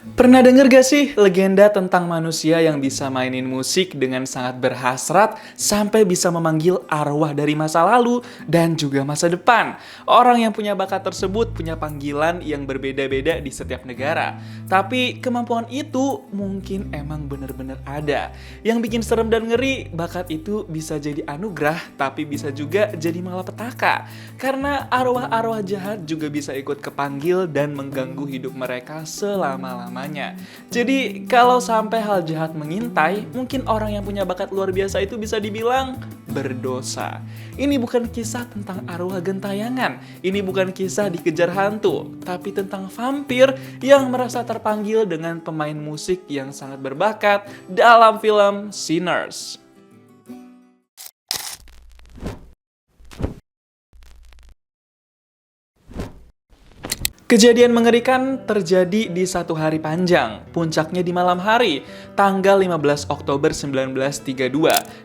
Pernah denger gak sih legenda tentang manusia yang bisa mainin musik dengan sangat berhasrat sampai bisa memanggil arwah dari masa lalu dan juga masa depan? Orang yang punya bakat tersebut punya panggilan yang berbeda-beda di setiap negara. Tapi kemampuan itu mungkin emang bener-bener ada. Yang bikin serem dan ngeri, bakat itu bisa jadi anugerah tapi bisa juga jadi malapetaka. Karena arwah-arwah jahat juga bisa ikut kepanggil dan mengganggu hidup mereka selama-lamanya. Jadi kalau sampai hal jahat mengintai, mungkin orang yang punya bakat luar biasa itu bisa dibilang berdosa. Ini bukan kisah tentang arwah gentayangan, ini bukan kisah dikejar hantu, tapi tentang vampir yang merasa terpanggil dengan pemain musik yang sangat berbakat dalam film Sinners. Kejadian mengerikan terjadi di satu hari panjang, puncaknya di malam hari, tanggal 15 Oktober 1932.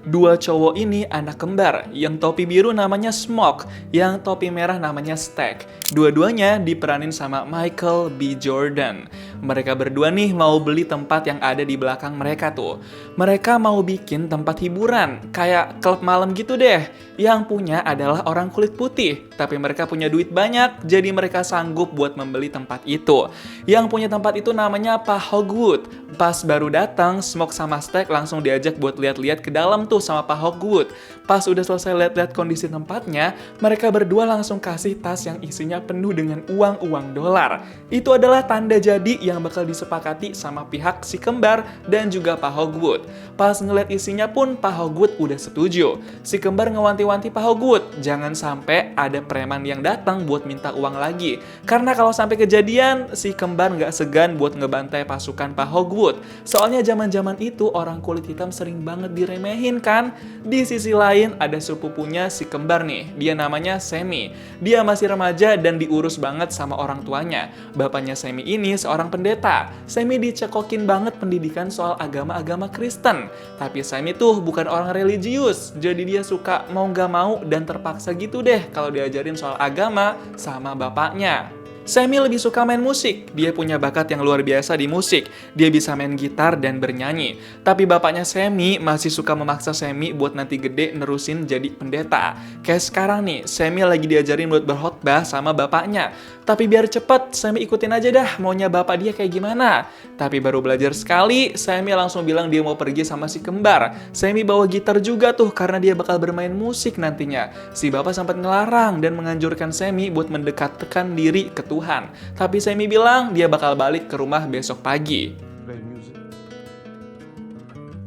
Dua cowok ini anak kembar, yang topi biru namanya Smoke, yang topi merah namanya Stack. Dua-duanya diperanin sama Michael B. Jordan. Mereka berdua nih mau beli tempat yang ada di belakang mereka tuh. Mereka mau bikin tempat hiburan, kayak klub malam gitu deh. Yang punya adalah orang kulit putih, tapi mereka punya duit banyak, jadi mereka sanggup buat membeli tempat itu. Yang punya tempat itu namanya Pak Hogwood. Pas baru datang, Smoke sama Stack langsung diajak buat lihat-lihat ke dalam tuh sama Pak Hogwood. Pas udah selesai lihat-lihat kondisi tempatnya, mereka berdua langsung kasih tas yang isinya penuh dengan uang-uang dolar. Itu adalah tanda jadi yang bakal disepakati sama pihak si kembar dan juga Pak Hogwood. Pas ngeliat isinya pun Pak Hogwood udah setuju. Si kembar ngewanti-wanti Pak Hogwood, jangan sampai ada preman yang datang buat minta uang lagi. Karena kalau sampai kejadian, si kembar nggak segan buat ngebantai pasukan Pak Hogwood. Soalnya zaman-zaman itu orang kulit hitam sering banget diremehin kan. Di sisi lain ada sepupunya si kembar nih, dia namanya Sammy. Dia masih remaja dan diurus banget sama orang tuanya. Bapaknya Sammy ini seorang pendeta. Sammy dicekokin banget pendidikan soal agama-agama Kristen. Tapi Sammy tuh bukan orang religius, jadi dia suka mau nggak mau dan terpaksa gitu deh kalau diajarin soal agama sama bapaknya. Sammy lebih suka main musik, dia punya bakat yang luar biasa di musik, dia bisa main gitar dan bernyanyi. Tapi bapaknya Sammy masih suka memaksa Sammy buat nanti gede nerusin jadi pendeta. Kayak sekarang nih, Sammy lagi diajarin buat berkhotbah sama bapaknya. Tapi biar cepet, Sammy ikutin aja dah maunya bapak dia kayak gimana. Tapi baru belajar sekali, Sammy langsung bilang dia mau pergi sama si kembar. Sammy bawa gitar juga tuh karena dia bakal bermain musik nantinya. Si bapak sempat ngelarang dan menganjurkan Sammy buat mendekatkan diri ke Tuhan. Tapi Sammy bilang dia bakal balik ke rumah besok pagi. Play music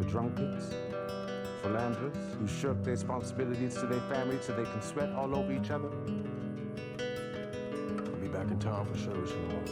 for drunkards, philanderers who shirk their responsibilities to their families so they can sweat all over each other. I'll be back in town for shows, you know.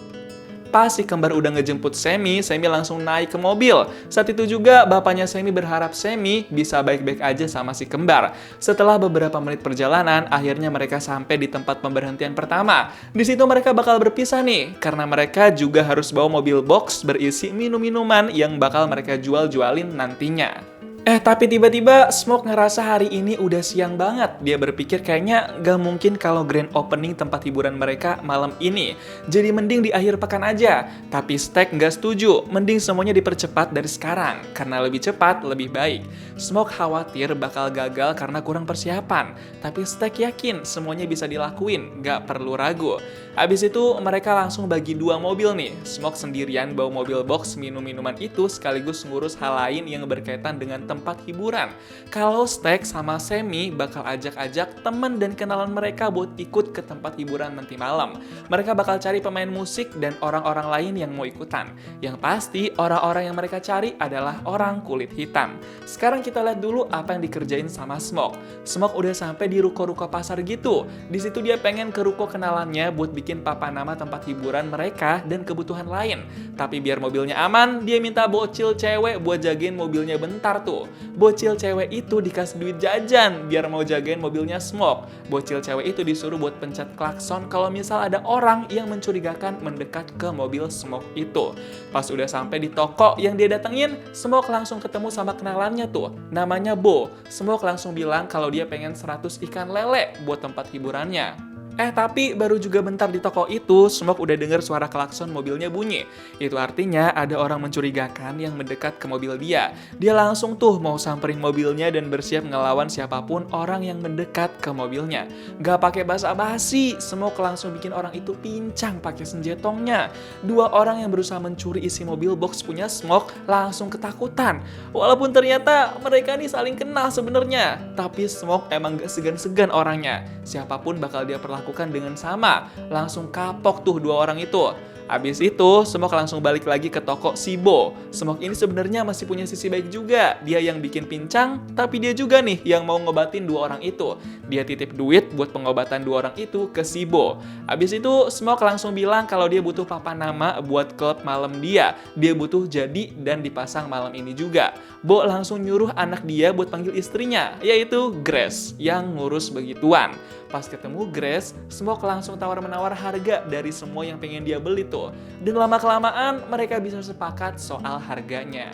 Pas si kembar udah ngejemput Sammy, Sammy langsung naik ke mobil. Saat itu juga bapaknya Sammy berharap Sammy bisa baik-baik aja sama si kembar. Setelah beberapa menit perjalanan, akhirnya mereka sampai di tempat pemberhentian pertama. Di situ mereka bakal berpisah nih, karena mereka juga harus bawa mobil box berisi minum-minuman yang bakal mereka jual-jualin nantinya. Tapi tiba-tiba Smoke ngerasa hari ini udah siang banget. Dia berpikir kayaknya gak mungkin kalau grand opening tempat hiburan mereka malam ini. Jadi mending di akhir pekan aja. Tapi Stack gak setuju, mending semuanya dipercepat dari sekarang. Karena lebih cepat, lebih baik. Smoke khawatir bakal gagal karena kurang persiapan. Tapi Stack yakin semuanya bisa dilakuin, gak perlu ragu. Abis itu mereka langsung bagi dua mobil nih. Smoke sendirian bawa mobil box minum-minuman itu sekaligus ngurus hal lain yang berkaitan dengan tempat hiburan. Kalau Stack sama Sammy bakal ajak-ajak teman dan kenalan mereka buat ikut ke tempat hiburan nanti malam. Mereka bakal cari pemain musik dan orang-orang lain yang mau ikutan. Yang pasti orang-orang yang mereka cari adalah orang kulit hitam. Sekarang kita lihat dulu apa yang dikerjain sama Smoke. Smoke udah sampai di ruko-ruko pasar gitu. Di situ dia pengen ke ruko kenalannya buat bikin papan nama tempat hiburan mereka dan kebutuhan lain. Tapi biar mobilnya aman, dia minta bocil cewek buat jagain mobilnya bentar tuh. Bocil cewek itu dikasih duit jajan biar mau jagain mobilnya Smoke. Bocil cewek itu disuruh buat pencet klakson kalau misal ada orang yang mencurigakan mendekat ke mobil Smoke itu. Pas udah sampai di toko yang dia datengin, Smoke langsung ketemu sama kenalannya tuh. Namanya Bo. Smoke langsung bilang kalau dia pengen 100 ikan lele buat tempat hiburannya. Tapi baru juga bentar di toko itu, Smoke udah denger suara klakson mobilnya bunyi. Itu artinya ada orang mencurigakan yang mendekat ke mobil dia. Dia langsung tuh mau samperin mobilnya dan bersiap ngelawan siapapun orang yang mendekat ke mobilnya. Gak pakai basa-basi, Smoke langsung bikin orang itu pincang pakai senjatongnya. Dua orang yang berusaha mencuri isi mobil box punya Smoke langsung ketakutan. Walaupun ternyata mereka nih saling kenal sebenarnya, tapi Smoke emang gak segan-segan orangnya. Siapapun bakal dia perlakukan dengan sama, langsung kapok tuh dua orang itu. Abis itu, Smoke langsung balik lagi ke toko Sibo. Smoke ini sebenarnya masih punya sisi baik juga. Dia yang bikin pincang, tapi dia juga nih yang mau ngobatin dua orang itu. Dia titip duit buat pengobatan dua orang itu ke Sibo. Abis itu, Smoke langsung bilang kalau dia butuh papan nama buat klub malam dia. Dia butuh jadi dan dipasang malam ini juga. Bo langsung nyuruh anak dia buat panggil istrinya, yaitu Grace, yang ngurus begituan. Pas ketemu Grace, Smoke langsung tawar-menawar harga dari semua yang pengen dia beli tuh. Dan lama-kelamaan mereka bisa sepakat soal harganya.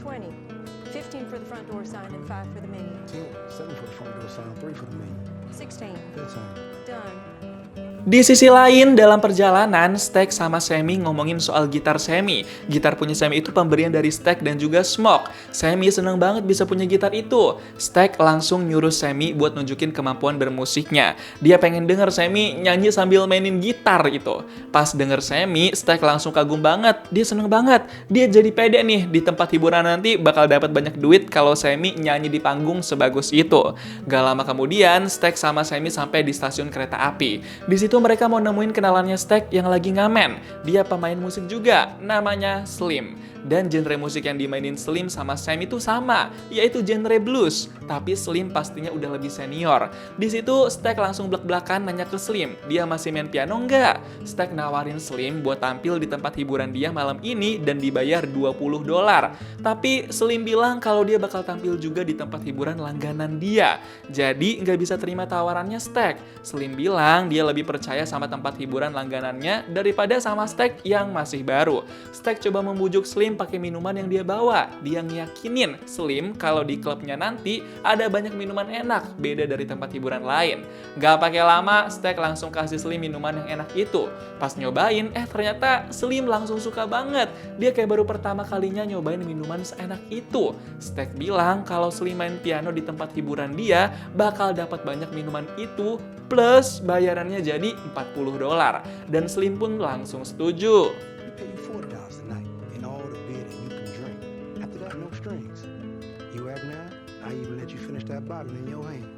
20. 15 for the front door sign and 5 for the menu. 10, 7 for the front door sign, 3 for the menu. 16. 13. Done. Di sisi lain, dalam perjalanan, Stack sama Sammy ngomongin soal gitar Sammy. Gitar punya Sammy itu pemberian dari Stack dan juga Smoke. Sammy seneng banget bisa punya gitar itu. Stack langsung nyuruh Sammy buat nunjukin kemampuan bermusiknya. Dia pengen denger Sammy nyanyi sambil mainin gitar gitu. Pas denger Sammy, Stack langsung kagum banget. Dia seneng banget. Dia jadi pede nih di tempat hiburan nanti bakal dapat banyak duit kalau Sammy nyanyi di panggung sebagus itu. Gak lama kemudian, Stack sama Sammy sampai di stasiun kereta api. Di situ mereka mau nemuin kenalannya Stack yang lagi ngamen. Dia pemain musik juga, namanya Slim. Dan genre musik yang dimainin Slim sama Sam itu sama, yaitu genre blues. Tapi Slim pastinya udah lebih senior. Di situ Stack langsung blak-blakan nanya ke Slim, dia masih main piano nggak? Stack nawarin Slim buat tampil di tempat hiburan dia malam ini dan dibayar $20. Tapi Slim bilang kalau dia bakal tampil juga di tempat hiburan langganan dia. Jadi nggak bisa terima tawarannya Stack. Slim bilang dia lebih percaya sama tempat hiburan langganannya daripada sama Stack yang masih baru. Stack coba membujuk Slim pakai minuman yang dia bawa. Dia ngiyakinin Slim kalau di klubnya nanti ada banyak minuman enak, beda dari tempat hiburan lain. Gak pakai lama, Stack langsung kasih Slim minuman yang enak itu. Pas nyobain, ternyata Slim langsung suka banget. Dia kayak baru pertama kalinya nyobain minuman seenak itu. Stack bilang kalau Slim main piano di tempat hiburan dia, bakal dapat banyak minuman itu, plus bayarannya jadi $40. Dan Slim pun langsung setuju. We pay you $40 tonight and all the beer that you can drink. After that, no strings. You act now, I even let you finish that bottle in your hand.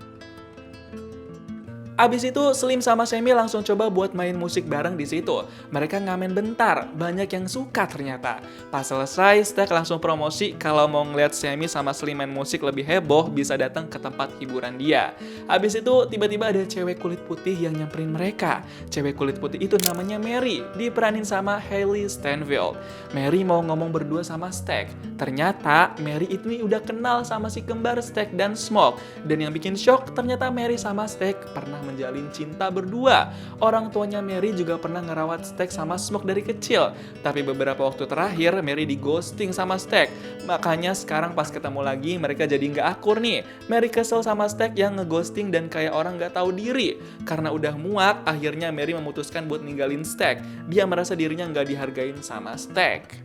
Abis itu, Slim sama Sammy langsung coba buat main musik bareng di situ. Mereka ngamen bentar, banyak yang suka ternyata. Pas selesai, Stack langsung promosi kalau mau ngeliat Sammy sama Slim main musik lebih heboh, bisa datang ke tempat hiburan dia. Abis itu, tiba-tiba ada cewek kulit putih yang nyamperin mereka. Cewek kulit putih itu namanya Mary, diperanin sama Hailey Stenfield. Mary mau ngomong berdua sama Stack. Ternyata, Mary ini udah kenal sama si kembar Stack dan Smoke. Dan yang bikin shock, ternyata Mary sama Stack pernah menjalin cinta berdua. Orang tuanya Mary juga pernah ngerawat Stack sama Smoke dari kecil. Tapi beberapa waktu terakhir Mary di ghosting sama Stack. Makanya sekarang pas ketemu lagi mereka jadi nggak akur nih. Mary kesel sama Stack yang ngeghosting dan kayak orang nggak tahu diri. Karena udah muak, akhirnya Mary memutuskan buat ninggalin Stack. Dia merasa dirinya nggak dihargain sama Stack.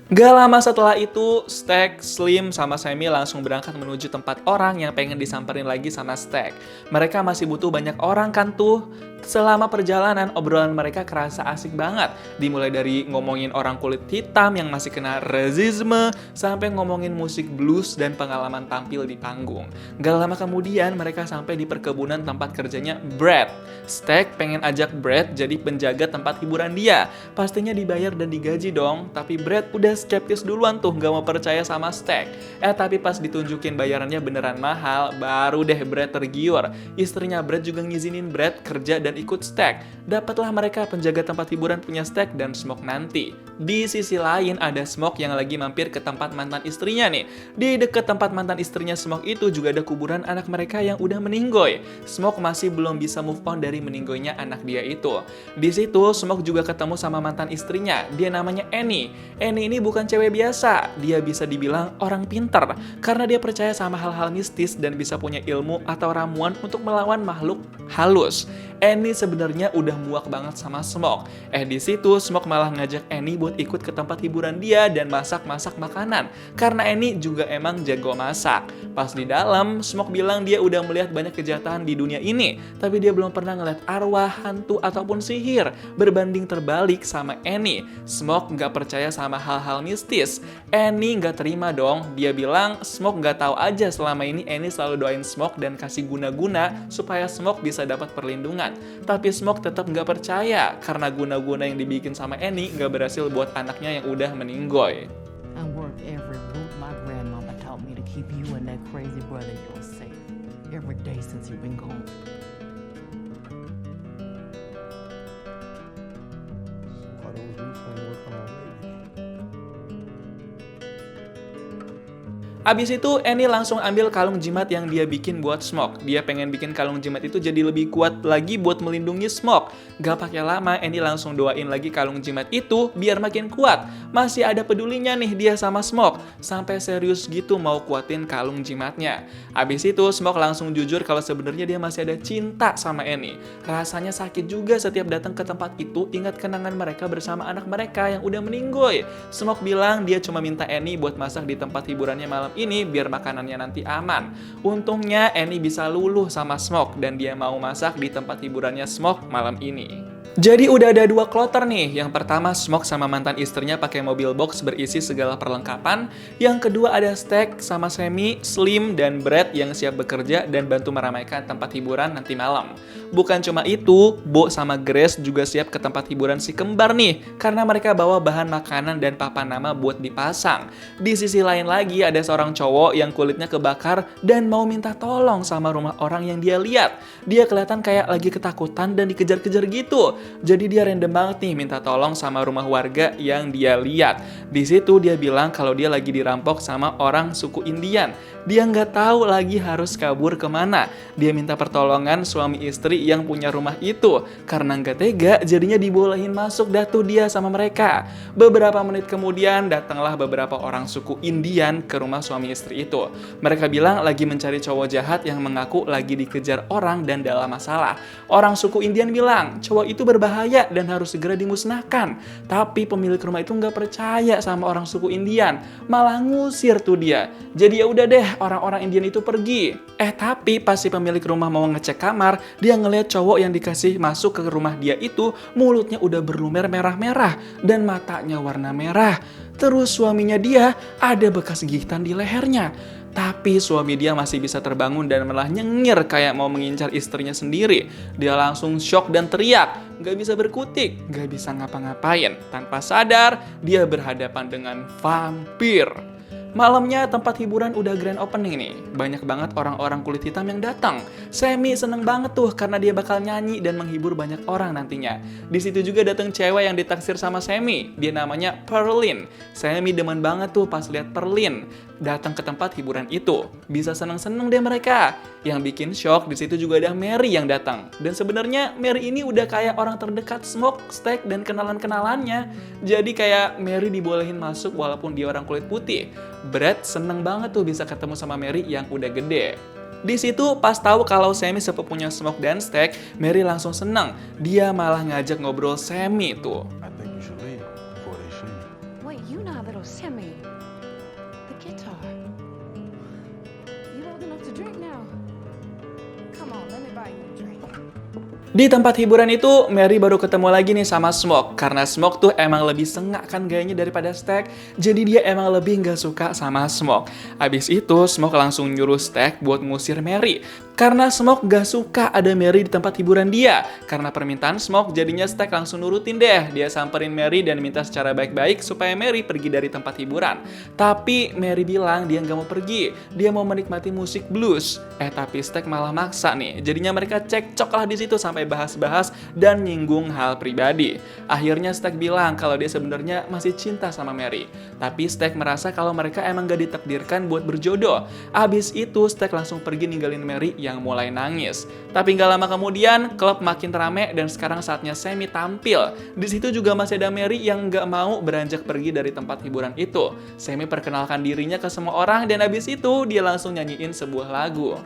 Gak lama setelah itu, Stack, Slim, sama Sammy langsung berangkat menuju tempat orang yang pengen disamperin lagi sama Stack. Mereka masih butuh banyak orang kan tuh? Selama perjalanan, obrolan mereka kerasa asik banget. Dimulai dari ngomongin orang kulit hitam yang masih kena rasisme, sampai ngomongin musik blues dan pengalaman tampil di panggung. Gak lama kemudian, mereka sampai di perkebunan tempat kerjanya Brad. Stack pengen ajak Brad jadi penjaga tempat hiburan dia. Pastinya dibayar dan digaji dong, tapi Brad udah skeptis duluan tuh, gak mau percaya sama Stack. Tapi pas ditunjukin bayarannya beneran mahal, baru deh Brad tergiur. Istrinya Brad juga ngizinin Brad kerja dan ikut Stack. Dapatlah mereka penjaga tempat hiburan punya Stack dan Smoke nanti. Di sisi lain ada Smoke yang lagi mampir ke tempat mantan istrinya nih. Di dekat tempat mantan istrinya Smoke itu juga ada kuburan anak mereka yang udah meninggoy. Smoke masih belum bisa move on dari meninggoynya anak dia itu. Di situ Smoke juga ketemu sama mantan istrinya. Dia namanya Annie. Annie ini bukan cewek biasa. Dia bisa dibilang orang pinter karena dia percaya sama hal-hal mistis dan bisa punya ilmu atau ramuan untuk melawan makhluk halus. Annie sebenarnya udah muak banget sama Smoke. Di situ Smoke malah ngajak Annie buat ikut ke tempat hiburan dia dan masak-masak makanan. Karena Annie juga emang jago masak. Pas di dalam, Smoke bilang dia udah melihat banyak kejahatan di dunia ini, tapi dia belum pernah ngeliat arwah, hantu, ataupun sihir. Berbanding terbalik sama Annie, Smoke nggak percaya sama hal-hal mistis. Annie nggak terima dong. Dia bilang Smoke nggak tahu aja selama ini Annie selalu doain Smoke dan kasih guna-guna supaya Smoke bisa dapat perlindungan. Tapi Smoke tetap nggak percaya karena guna-guna yang dibikin sama Annie nggak berhasil buat anaknya yang udah meninggoy. I work every root my grandmama taught me to keep you and that crazy brother of yours safe. Every day since you've been gone. Why those roots ain't working already? Abis itu Annie langsung ambil kalung jimat yang dia bikin buat Smoke. Dia pengen bikin kalung jimat itu jadi lebih kuat lagi buat melindungi Smoke. Gak pakai lama, Annie langsung doain lagi kalung jimat itu biar makin kuat. Masih ada pedulinya nih dia sama Smoke. Sampai serius gitu mau kuatin kalung jimatnya. Abis itu Smoke langsung jujur kalau sebenarnya dia masih ada cinta sama Annie. Rasanya sakit juga setiap datang ke tempat itu ingat kenangan mereka bersama anak mereka yang udah meninggoy. Smoke bilang dia cuma minta Annie buat masak di tempat hiburannya malam ini biar makanannya nanti aman. Untungnya Annie bisa luluh sama Smoke dan dia mau masak di tempat hiburannya Smoke malam ini. Jadi udah ada 2 kloter nih. Yang pertama Smoke sama mantan istrinya pakai mobil box berisi segala perlengkapan. Yang kedua ada Stack sama Sammy, Slim, dan Brad yang siap bekerja dan bantu meramaikan tempat hiburan nanti malam. Bukan cuma itu, Bo sama Grace juga siap ke tempat hiburan si kembar nih. Karena mereka bawa bahan makanan dan papan nama buat dipasang. Di sisi lain lagi ada seorang cowok yang kulitnya kebakar dan mau minta tolong sama rumah orang yang dia lihat. Dia kelihatan kayak lagi ketakutan dan dikejar-kejar gitu. Jadi dia random banget nih minta tolong sama rumah warga yang dia lihat. Di situ dia bilang kalau dia lagi dirampok sama orang suku Indian. Dia nggak tahu lagi harus kabur kemana. Dia minta pertolongan suami istri yang punya rumah itu. Karena nggak tega, jadinya dibolehin masuk dah tuh dia sama mereka. Beberapa menit kemudian datanglah beberapa orang suku Indian ke rumah suami istri itu. Mereka bilang lagi mencari cowok jahat yang mengaku lagi dikejar orang dan dalam masalah. Orang suku Indian bilang cowok itu berbahaya dan harus segera dimusnahkan. Tapi pemilik rumah itu nggak percaya sama orang suku Indian, malah ngusir tuh dia. Jadi ya udah deh, orang-orang Indian itu pergi. Tapi pas si pemilik rumah mau ngecek kamar, dia ngeliat cowok yang dikasih masuk ke rumah dia itu mulutnya udah berlumer merah-merah dan matanya warna merah. Terus suaminya dia ada bekas gigitan di lehernya. Tapi suami dia masih bisa terbangun dan malah nyengir kayak mau mengincar istrinya sendiri. Dia langsung shock dan teriak. Gak bisa berkutik, gak bisa ngapa-ngapain. Tanpa sadar, dia berhadapan dengan vampir. Malamnya tempat hiburan udah grand opening nih. Banyak banget orang-orang kulit hitam yang datang. Sammy seneng banget tuh karena dia bakal nyanyi dan menghibur banyak orang nantinya. Di situ juga datang cewek yang ditaksir sama Sammy. Dia namanya Perlin. Sammy demen banget tuh pas lihat Perlin datang ke tempat hiburan itu. Bisa seneng-seneng deh mereka. Yang bikin shock di situ juga ada Mary yang datang. Dan sebenarnya Mary ini udah kayak orang terdekat Smoke, Stack, dan kenalan-kenalannya. Jadi kayak Mary dibolehin masuk walaupun dia orang kulit putih. Brad seneng banget tuh bisa ketemu sama Mary yang udah gede. Di situ pas tahu kalau Sammy sepupunya Smoke dan Stack, Mary langsung seneng. Dia malah ngajak ngobrol Sammy tuh. I think you should leave before they see you. Wait, you know little Sammy. The guitar. You old enough to drink now. Come on, let me buy you a drink. Di tempat hiburan itu, Mary baru ketemu lagi nih sama Smoke. Karena Smoke tuh emang lebih sengak kan gayanya daripada Stack. Jadi dia emang lebih nggak suka sama Smoke. Abis itu, Smoke langsung nyuruh Stack buat ngusir Mary. Karena Smoke gak suka ada Mary di tempat hiburan dia. Karena permintaan Smoke, jadinya Stack langsung nurutin deh. Dia samperin Mary dan minta secara baik-baik supaya Mary pergi dari tempat hiburan. Tapi Mary bilang dia nggak mau pergi. Dia mau menikmati musik blues. Tapi Stack malah maksa nih. Jadinya mereka cekcok lah di situ sampai sampai bahas-bahas dan nyinggung hal pribadi. Akhirnya Stack bilang kalau dia sebenarnya masih cinta sama Mary. Tapi Stack merasa kalau mereka emang gak ditakdirkan buat berjodoh. Abis itu Stack langsung pergi ninggalin Mary yang mulai nangis. Tapi gak lama kemudian klub makin rame dan sekarang saatnya Sammy tampil. Di situ juga masih ada Mary yang gak mau beranjak pergi dari tempat hiburan itu. Sammy perkenalkan dirinya ke semua orang dan abis itu dia langsung nyanyiin sebuah lagu.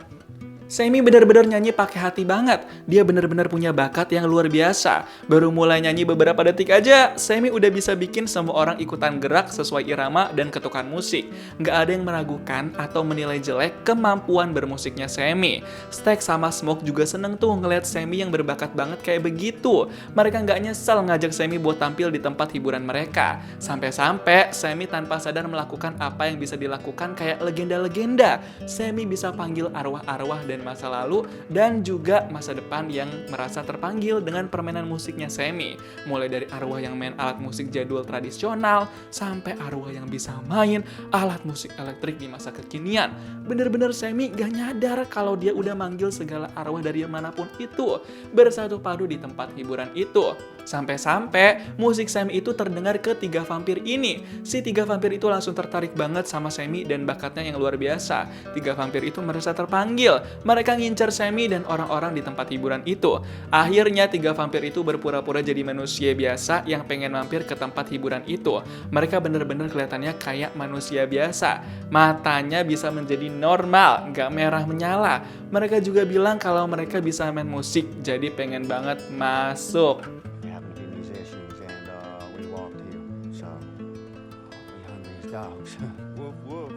Sammy benar-benar nyanyi pakai hati banget. Dia benar-benar punya bakat yang luar biasa. Baru mulai nyanyi beberapa detik aja, Sammy udah bisa bikin semua orang ikutan gerak sesuai irama dan ketukan musik. Nggak ada yang meragukan atau menilai jelek kemampuan bermusiknya Sammy. Stack sama Smoke juga seneng tuh ngeliat Sammy yang berbakat banget kayak begitu. Mereka nggak nyesel ngajak Sammy buat tampil di tempat hiburan mereka. Sampai-sampai Sammy tanpa sadar melakukan apa yang bisa dilakukan kayak legenda-legenda. Sammy bisa panggil arwah-arwah dan masa lalu dan juga masa depan yang merasa terpanggil dengan permainan musiknya Sammy. Mulai dari arwah yang main alat musik jadul tradisional sampai arwah yang bisa main alat musik elektrik di masa kekinian. Bener-bener Sammy gak nyadar kalau dia udah manggil segala arwah dari manapun itu bersatu padu di tempat hiburan itu. Sampai-sampai musik Sammy itu terdengar ke 3 vampir ini. Si 3 vampir itu langsung tertarik banget sama Sammy dan bakatnya yang luar biasa. 3 vampir itu merasa terpanggil. Mereka ngincar Sammy dan orang-orang di tempat hiburan itu. Akhirnya 3 vampir itu berpura-pura jadi manusia biasa yang pengen mampir ke tempat hiburan itu. Mereka bener-bener kelihatannya kayak manusia biasa. Matanya bisa menjadi normal, gak merah menyala. Mereka juga bilang kalau mereka bisa main musik, jadi pengen banget masuk. We happen to be musicians, and we walked here, so we hungry as dogs. Woof woof.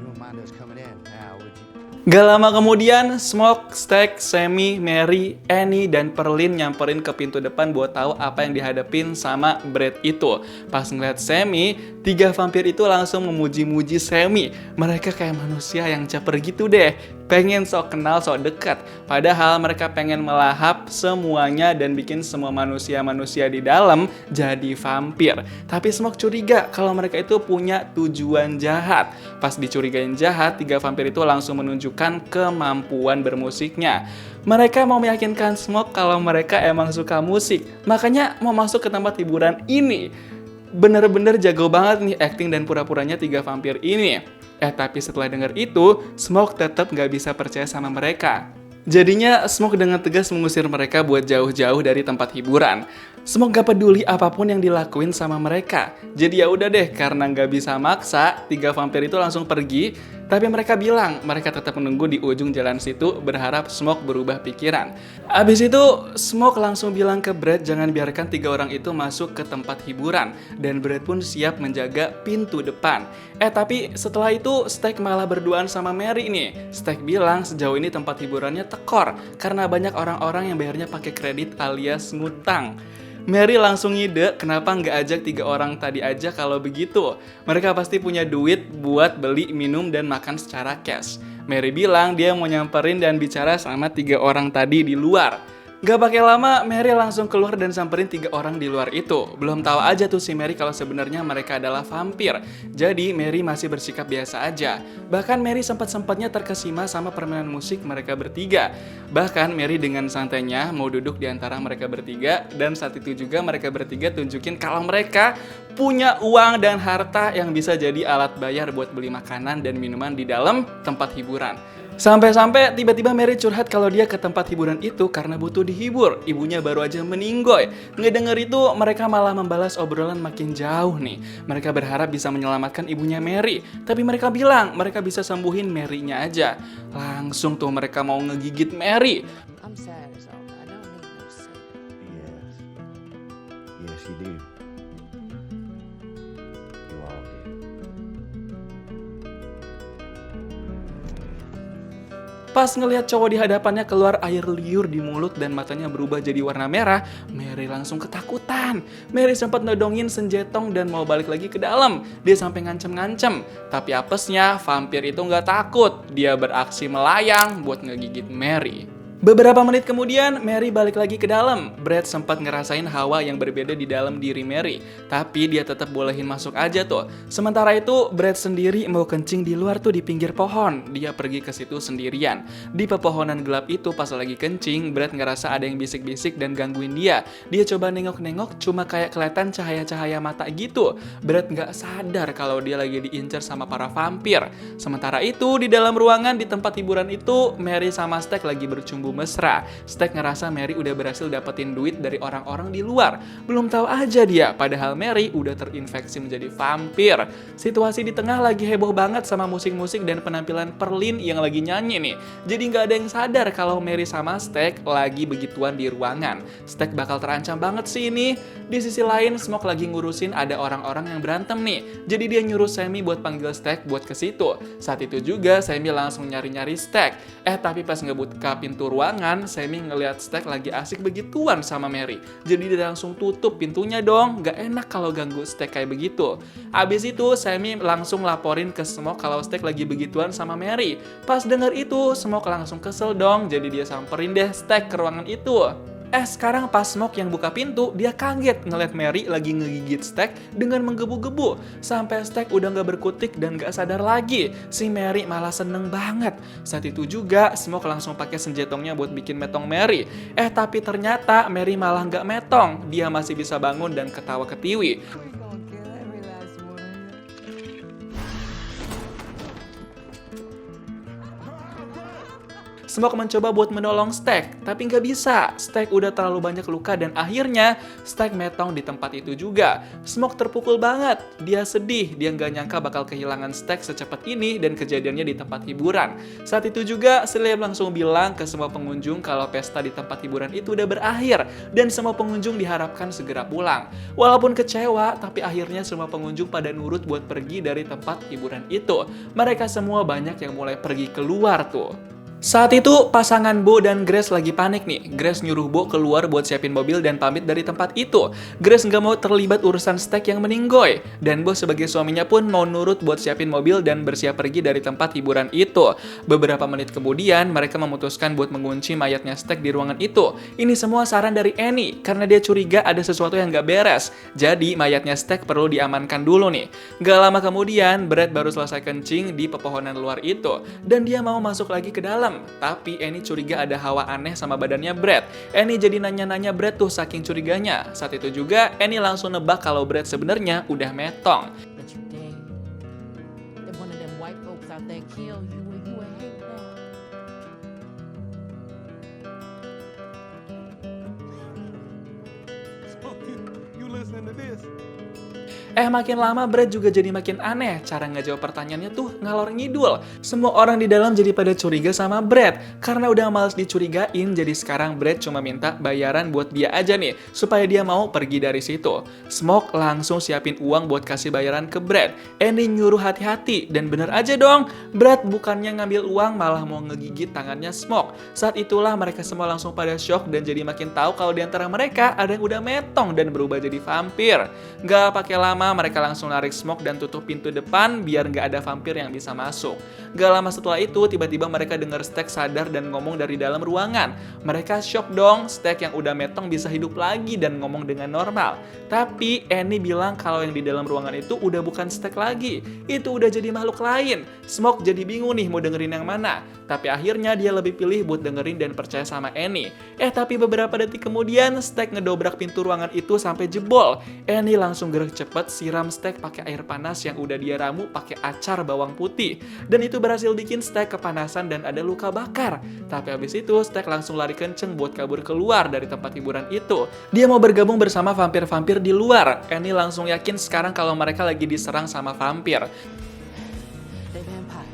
You wouldn't mind us coming in now, would you? Gak lama kemudian, Smoke, Stack, Sammy, Mary, Annie, dan Perlin nyamperin ke pintu depan buat tahu apa yang dihadapin sama Brad itu. Pas ngeliat Sammy, 3 vampir itu langsung memuji-muji Sammy. Mereka kayak manusia yang caper gitu deh. Pengen sok kenal, sok dekat. Padahal mereka pengen melahap semuanya dan bikin semua manusia-manusia di dalam jadi vampir. Tapi Smoke curiga kalau mereka itu punya tujuan jahat. Pas dicurigain jahat, 3 vampir itu langsung menunjukkan kemampuan bermusiknya. Mereka mau meyakinkan Smoke kalau mereka emang suka musik. Makanya mau masuk ke tempat hiburan ini. Bener-bener jago banget nih acting dan pura-puranya 3 vampir ini. Tapi setelah dengar itu, Smoke tetap gak bisa percaya sama mereka. Jadinya Smoke dengan tegas mengusir mereka buat jauh-jauh dari tempat hiburan. Smoke gak peduli apapun yang dilakuin sama mereka. Jadi ya udah deh, karena gak bisa maksa, 3 vampir itu langsung pergi. Tapi mereka bilang mereka tetap menunggu di ujung jalan situ, berharap Smoke berubah pikiran. Abis itu Smoke langsung bilang ke Brad jangan biarkan 3 orang itu masuk ke tempat hiburan. Dan Brad pun siap menjaga pintu depan. Tapi setelah itu Stack malah berduaan sama Mary nih. Stack bilang sejauh ini tempat hiburannya tekor karena banyak orang-orang yang bayarnya pakai kredit alias ngutang. Mary langsung ngide kenapa nggak ajak 3 orang tadi aja kalau begitu. Mereka pasti punya duit buat beli, minum, dan makan secara cash. Mary bilang dia mau nyamperin dan bicara sama 3 orang tadi di luar. Gak pakai lama, Mary langsung keluar dan samperin 3 orang di luar itu. Belum tahu aja tuh si Mary kalau sebenarnya mereka adalah vampir. Jadi Mary masih bersikap biasa aja. Bahkan Mary sempat-sempatnya terkesima sama permainan musik mereka bertiga. Bahkan Mary dengan santainya mau duduk di antara mereka bertiga. Dan saat itu juga mereka bertiga tunjukin kalau mereka punya uang dan harta yang bisa jadi alat bayar buat beli makanan dan minuman di dalam tempat hiburan. Sampai-sampai tiba-tiba Mary curhat kalau dia ke tempat hiburan itu karena butuh dihibur. Ibunya baru aja meninggoy. Ngedenger itu mereka malah membalas obrolan makin jauh nih. Mereka berharap bisa menyelamatkan ibunya Mary. Tapi mereka bilang mereka bisa sembuhin Mary-nya aja. Langsung tuh mereka mau ngegigit Mary. I'm sad as all. I don't need no sick. Yes. Yes, you do. You all do. Pas ngelihat cowok di hadapannya keluar air liur di mulut dan matanya berubah jadi warna merah, Mary langsung ketakutan. Mary sempat nodongin senjetong dan mau balik lagi ke dalam. Dia sampai ngancem-ngancem. Tapi apesnya, vampir itu nggak takut. Dia beraksi melayang buat ngegigit Mary. Beberapa menit kemudian, Mary balik lagi ke dalam. Brad sempat ngerasain hawa yang berbeda di dalam diri Mary, tapi dia tetap bolehin masuk aja tuh. Sementara itu, Brad sendiri mau kencing di luar tuh di pinggir pohon. Dia pergi ke situ sendirian. Di pepohonan gelap itu pas lagi kencing, Brad ngerasa ada yang bisik-bisik dan gangguin dia. Dia coba nengok-nengok, cuma kayak kelihatan cahaya-cahaya mata gitu. Brad nggak sadar kalau dia lagi diincar sama para vampir. Sementara itu, di dalam ruangan di tempat hiburan itu, Mary sama Stack lagi bercumbu mesra. Stack ngerasa Mary udah berhasil dapetin duit dari orang-orang di luar. Belum tahu aja dia, padahal Mary udah terinfeksi menjadi vampir. Situasi di tengah lagi heboh banget sama musik-musik dan penampilan Perlin yang lagi nyanyi nih. Jadi nggak ada yang sadar kalau Mary sama Stack lagi begituan di ruangan. Stack bakal terancam banget sih ini. Di sisi lain, Smoke lagi ngurusin ada orang-orang yang berantem nih. Jadi dia nyuruh Sammy buat panggil Stack buat ke situ. Saat itu juga Sammy langsung nyari-nyari Stack. Tapi pas ngebuka pintu ruangan, Sammy ngeliat Stack lagi asik begituan sama Mary. Jadi dia langsung tutup pintunya dong. Gak enak kalau ganggu Stack kayak begitu. Abis itu, Sammy langsung laporin ke Smoke kalau Stack lagi begituan sama Mary. Pas denger itu, Smoke langsung kesel dong. Jadi dia samperin deh Stack ke ruangan itu. Sekarang pas Smoke yang buka pintu, dia kaget ngeliat Mary lagi ngegigit Stack dengan menggebu-gebu. Sampai Stack udah gak berkutik dan gak sadar lagi. Si Mary malah seneng banget. Saat itu juga, Smoke langsung pakai senjatongnya buat bikin metong Mary. Tapi ternyata Mary malah gak metong. Dia masih bisa bangun dan ketawa ketiwi. Smoke mencoba buat menolong Stack, tapi nggak bisa. Stack udah terlalu banyak luka dan akhirnya Stack metong di tempat itu juga. Smoke terpukul banget. Dia sedih, dia nggak nyangka bakal kehilangan Stack secepat ini dan kejadiannya di tempat hiburan. Saat itu juga, Celeb langsung bilang ke semua pengunjung kalau pesta di tempat hiburan itu udah berakhir dan semua pengunjung diharapkan segera pulang. Walaupun kecewa, tapi akhirnya semua pengunjung pada nurut buat pergi dari tempat hiburan itu. Mereka semua banyak yang mulai pergi keluar tuh. Saat itu, pasangan Bo dan Grace lagi panik nih. Grace nyuruh Bo keluar buat siapin mobil dan pamit dari tempat itu. Grace nggak mau terlibat urusan Stack yang meninggoy. Dan Bo sebagai suaminya pun mau nurut buat siapin mobil dan bersiap pergi dari tempat hiburan itu. Beberapa menit kemudian, mereka memutuskan buat mengunci mayatnya Stack di ruangan itu. Ini semua saran dari Annie, karena dia curiga ada sesuatu yang nggak beres. Jadi, mayatnya Stack perlu diamankan dulu nih. Gak lama kemudian, Brad baru selesai kencing di pepohonan luar itu. Dan dia mau masuk lagi ke dalam. Tapi Annie curiga ada hawa aneh sama badannya Brad. Annie jadi nanya-nanya Brad tuh saking curiganya. Saat itu juga Annie langsung nebak kalau Brad sebenarnya udah metong. But you dead. That one of them white folks out there kill you and you ain't hate that. So you listening to this? Makin lama Brad juga jadi makin aneh. Cara ngejawab pertanyaannya tuh ngalor ngidul. Semua orang di dalam jadi pada curiga sama Brad. Karena udah males dicurigain, jadi sekarang Brad cuma minta bayaran buat dia aja nih, supaya dia mau pergi dari situ. Smoke langsung siapin uang buat kasih bayaran ke Brad. Annie nyuruh hati-hati, dan bener aja dong, Brad bukannya ngambil uang malah mau ngegigit tangannya Smoke. Saat itulah mereka semua langsung pada shock dan jadi makin tahu kalau di antara mereka ada yang udah metong dan berubah jadi vampir. Gak pakai lama, mereka langsung narik Smoke dan tutup pintu depan biar nggak ada vampir yang bisa masuk. Gak lama setelah itu, tiba-tiba mereka dengar Stack sadar dan ngomong dari dalam ruangan. Mereka shock dong, Stack yang udah metong bisa hidup lagi dan ngomong dengan normal. Tapi Annie bilang kalau yang di dalam ruangan itu udah bukan Stack lagi. Itu udah jadi makhluk lain. Smoke jadi bingung nih mau dengerin yang mana. Tapi akhirnya dia lebih pilih buat dengerin dan percaya sama Annie. Tapi beberapa detik kemudian, Stack ngedobrak pintu ruangan itu sampai jebol. Annie langsung gerak cepet siram Stack pakai air panas yang udah dia ramu pakai acar bawang putih. Dan itu berhasil bikin Stack kepanasan dan ada luka bakar. Tapi habis itu Stack langsung lari kenceng buat kabur keluar dari tempat hiburan itu. Dia mau bergabung bersama vampir-vampir di luar. Annie langsung yakin sekarang kalau mereka lagi diserang sama vampir. They vampires.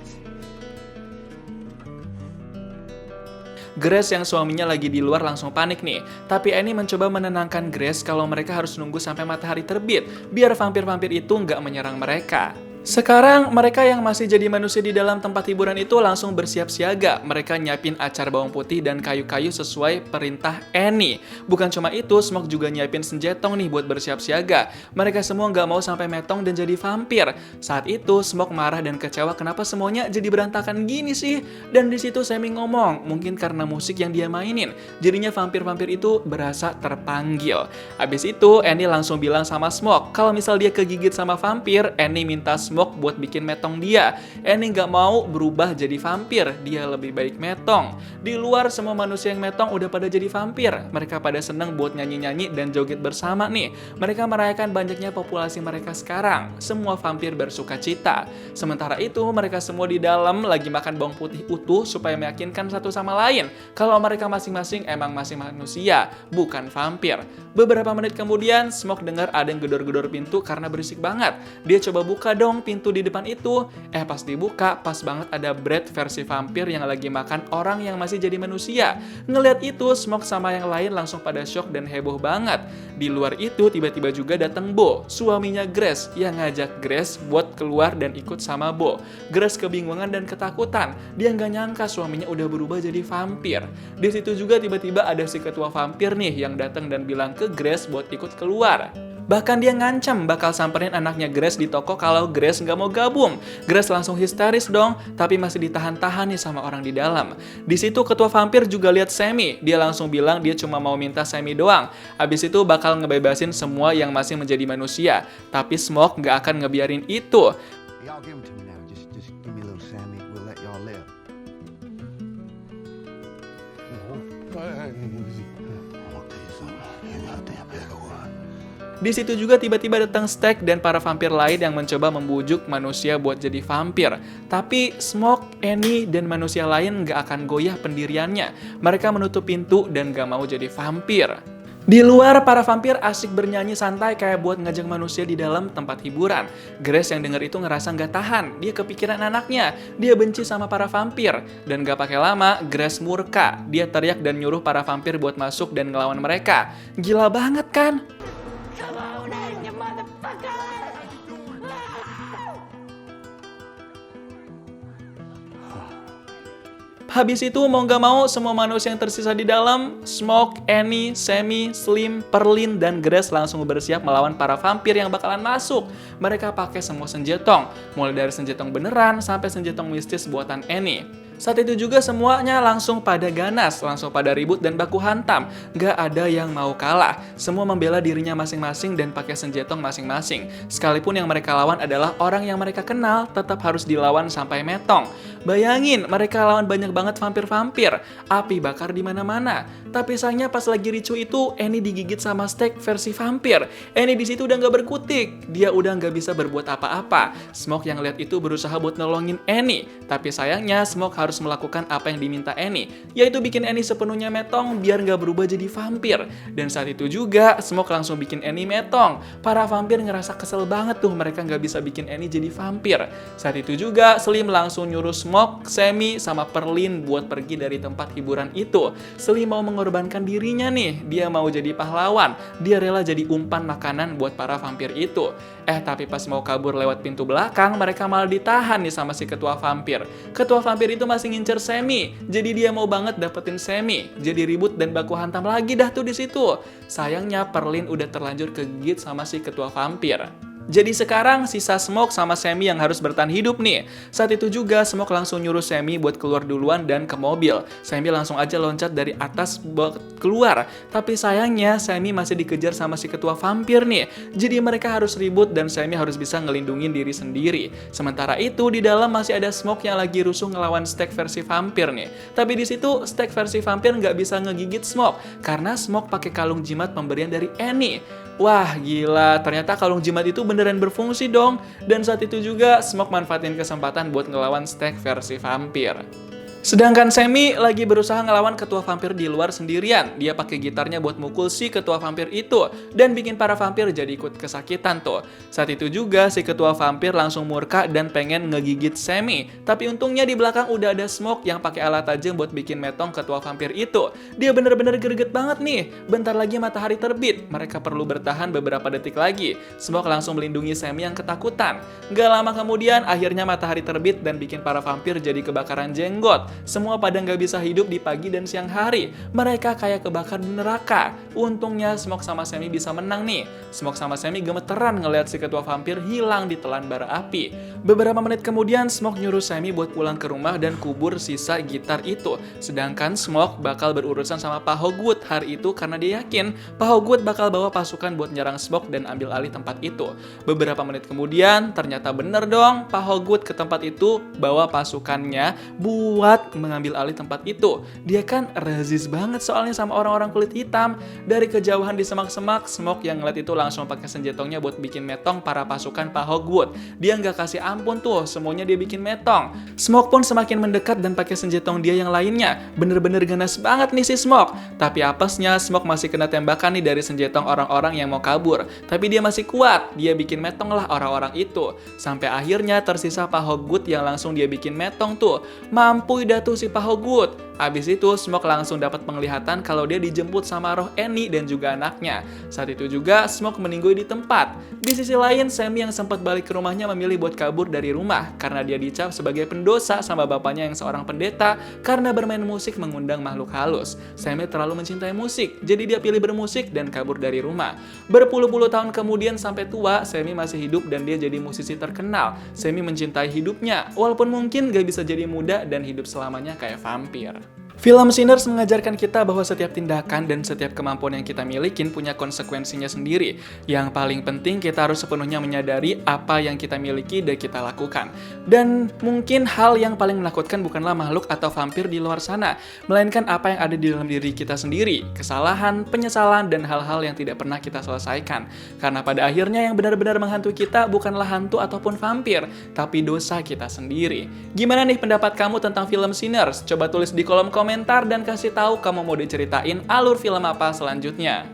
Grace yang suaminya lagi di luar langsung panik nih. Tapi Annie mencoba menenangkan Grace kalau mereka harus nunggu sampai matahari terbit, biar vampir-vampir itu nggak menyerang mereka. Sekarang mereka yang masih jadi manusia di dalam tempat hiburan itu langsung bersiap siaga. Mereka nyiapin acar bawang putih dan kayu-kayu sesuai perintah Annie. Bukan cuma itu, Smoke juga nyiapin senjetong nih buat bersiap siaga. Mereka semua nggak mau sampai metong dan jadi vampir. Saat itu Smoke marah dan kecewa kenapa semuanya jadi berantakan gini sih. Dan di situ Sammy ngomong, mungkin karena musik yang dia mainin. Jadinya vampir-vampir itu berasa terpanggil. Habis itu Annie langsung bilang sama Smoke, kalau misal dia kegigit sama vampir, Annie minta Smoke buat bikin metong dia. Annie nggak mau berubah jadi vampir, dia lebih baik metong. Di luar semua manusia yang metong udah pada jadi vampir. Mereka pada seneng buat nyanyi-nyanyi dan joget bersama nih. Mereka merayakan banyaknya populasi mereka sekarang. Semua vampir bersuka cita. Sementara itu mereka semua di dalam lagi makan bawang putih utuh supaya meyakinkan satu sama lain kalau mereka masing-masing emang masih manusia, bukan vampir. Beberapa menit kemudian Smoke dengar ada yang gedor-gedor pintu karena berisik banget. Dia coba buka dong pintu di depan itu. Pas dibuka, pas banget ada Brad versi vampir yang lagi makan orang yang masih jadi manusia. Ngeliat itu, Smoke sama yang lain langsung pada shock dan heboh banget. Di luar itu, tiba-tiba juga datang Bo, suaminya Grace, yang ngajak Grace buat keluar dan ikut sama Bo. Grace kebingungan dan ketakutan. Dia nggak nyangka suaminya udah berubah jadi vampir. Di situ juga tiba-tiba ada si ketua vampir nih yang datang dan bilang ke Grace buat ikut keluar. Bahkan dia ngancam bakal samperin anaknya Grace di toko kalau Grace nggak mau gabung. Grace langsung histeris dong, tapi masih ditahan-tahan nih sama orang di dalam. Di situ ketua vampir juga lihat Sammy. Dia langsung bilang dia cuma mau minta Sammy doang. Habis itu bakal ngebebasin semua yang masih menjadi manusia. Tapi Smoke nggak akan ngebiarin itu. Y'all give him to me now. Just give me a little Sammy. We'll let y'all live. Di situ juga tiba-tiba datang Stack dan para vampir lain yang mencoba membujuk manusia buat jadi vampir. Tapi Smoke, Annie, dan manusia lain nggak akan goyah pendiriannya. Mereka menutup pintu dan nggak mau jadi vampir. Di luar, para vampir asik bernyanyi santai kayak buat ngajak manusia di dalam tempat hiburan. Grace yang denger itu ngerasa nggak tahan. Dia kepikiran anaknya. Dia benci sama para vampir. Dan gak pakai lama, Grace murka. Dia teriak dan nyuruh para vampir buat masuk dan ngelawan mereka. Gila banget kan? Come on in, you motherfucker! Habis itu mau nggak mau semua manusia yang tersisa di dalam, Smoke, Annie, Sammy, Slim, Perlin, dan Grace langsung bersiap melawan para vampir yang bakalan masuk. Mereka pakai semua senjetong, mulai dari senjetong beneran sampai senjetong mistis buatan Annie. Saat itu juga semuanya langsung pada ganas, langsung pada ribut dan baku hantam. Gak ada yang mau kalah. Semua membela dirinya masing-masing dan pakai senjetong masing-masing. Sekalipun yang mereka lawan adalah orang yang mereka kenal, tetap harus dilawan sampai metong. Bayangin, mereka lawan banyak banget vampir-vampir. Api bakar di mana-mana. Tapi sayangnya pas lagi ricu itu, Annie digigit sama Stack versi vampir. Annie di situ udah gak berkutik. Dia udah gak bisa berbuat apa-apa. Smoke yang lihat itu berusaha buat nolongin Annie. Tapi sayangnya Smoke harus melakukan apa yang diminta Annie, yaitu bikin Annie sepenuhnya metong biar nggak berubah jadi vampir. Dan saat itu juga Smoke langsung bikin Annie metong. Para vampir ngerasa kesel banget tuh mereka nggak bisa bikin Annie jadi vampir. Saat itu juga Slim langsung nyuruh Smoke, Sammy, sama Perlin buat pergi dari tempat hiburan itu. Slim mau mengorbankan dirinya nih, dia mau jadi pahlawan. Dia rela jadi umpan makanan buat para vampir itu. Tapi pas mau kabur lewat pintu belakang, mereka malah ditahan nih sama si ketua vampir. Ketua vampir itu masih ngincer Sammy, jadi dia mau banget dapetin Sammy. Jadi ribut dan baku hantam lagi dah tuh di situ. Sayangnya Perlin udah terlanjur kegigit sama si ketua vampir. Jadi sekarang sisa Smoke sama Sammy yang harus bertahan hidup nih. Saat itu juga Smoke langsung nyuruh Sammy buat keluar duluan dan ke mobil. Sammy langsung aja loncat dari atas buat keluar. Tapi sayangnya Sammy masih dikejar sama si ketua vampir nih. Jadi mereka harus ribut dan Sammy harus bisa ngelindungin diri sendiri. Sementara itu di dalam masih ada Smoke yang lagi rusuh ngelawan Stack versi vampir nih. Tapi di situ Stack versi vampir nggak bisa ngegigit Smoke karena Smoke pakai kalung jimat pemberian dari Annie. Wah gila, ternyata kalung jimat itu beneran berfungsi dong. Dan saat itu juga Smoke manfaatin kesempatan buat ngelawan Stack versi vampir. Sedangkan Sammy lagi berusaha ngelawan ketua vampir di luar sendirian. Dia pakai gitarnya buat mukul si ketua vampir itu dan bikin para vampir jadi ikut kesakitan tuh. Saat itu juga si ketua vampir langsung murka dan pengen ngegigit Sammy. Tapi untungnya di belakang udah ada Smoke yang pakai alat tajam buat bikin metong ketua vampir itu. Dia bener-bener greget banget nih. Bentar lagi matahari terbit. Mereka perlu bertahan beberapa detik lagi. Smoke langsung melindungi Sammy yang ketakutan. Gak lama kemudian akhirnya matahari terbit dan bikin para vampir jadi kebakaran jenggot. Semua pada nggak bisa hidup di pagi dan siang hari. Mereka kayak kebakar di neraka. Untungnya Smoke sama Sammy bisa menang nih. Smoke sama Sammy gemeteran ngeliat si ketua vampir hilang ditelan bara api. Beberapa menit kemudian Smoke nyuruh Sammy buat pulang ke rumah dan kubur sisa gitar itu. Sedangkan Smoke bakal berurusan sama Pak Hogwood hari itu karena dia yakin Pak Hogwood bakal bawa pasukan buat nyerang Smoke dan ambil alih tempat itu. Beberapa menit kemudian ternyata bener dong, Pak Hogwood ke tempat itu bawa pasukannya buat mengambil alih tempat itu. Dia kan rezis banget soalnya sama orang-orang kulit hitam. Dari kejauhan di semak-semak, Smoke yang ngeliat itu langsung pakai senjatanya buat bikin metong para pasukan Pak Hogwood. Dia nggak kasih ampun tuh, semuanya dia bikin metong. Smoke pun semakin mendekat dan pakai senjatong dia yang lainnya. Bener-bener ganas banget nih si Smoke. Tapi apesnya Smoke masih kena tembakan nih dari senjatong orang-orang yang mau kabur. Tapi dia masih kuat, dia bikin metong lah orang-orang itu. Sampai akhirnya tersisa Pak Hogwood yang langsung dia bikin metong tuh. Mampu dah tuh si Pak Hogwood. Habis itu Smoke langsung dapat penglihatan kalau dia dijemput sama roh Annie dan juga anaknya. Saat itu juga Smoke meninggoy di tempat. Di sisi lain, Sammy yang sempat balik ke rumahnya memilih buat kabur dari rumah karena dia dicap sebagai pendosa sama bapaknya yang seorang pendeta karena bermain musik mengundang makhluk halus. Sammy terlalu mencintai musik, jadi dia pilih bermusik dan kabur dari rumah. Berpuluh-puluh tahun kemudian sampai tua, Sammy masih hidup dan dia jadi musisi terkenal. Sammy mencintai hidupnya, walaupun mungkin gak bisa jadi muda dan hidup selamanya kayak vampir. Film Sinners mengajarkan kita bahwa setiap tindakan dan setiap kemampuan yang kita milikin punya konsekuensinya sendiri. Yang paling penting kita harus sepenuhnya menyadari apa yang kita miliki dan kita lakukan. Dan mungkin hal yang paling menakutkan bukanlah makhluk atau vampir di luar sana, melainkan apa yang ada di dalam diri kita sendiri, kesalahan, penyesalan, dan hal-hal yang tidak pernah kita selesaikan. Karena pada akhirnya yang benar-benar menghantui kita bukanlah hantu ataupun vampir, tapi dosa kita sendiri. Gimana nih pendapat kamu tentang film Sinners? Coba tulis di kolom komentar dan kasih tahu kamu mau diceritain alur film apa selanjutnya.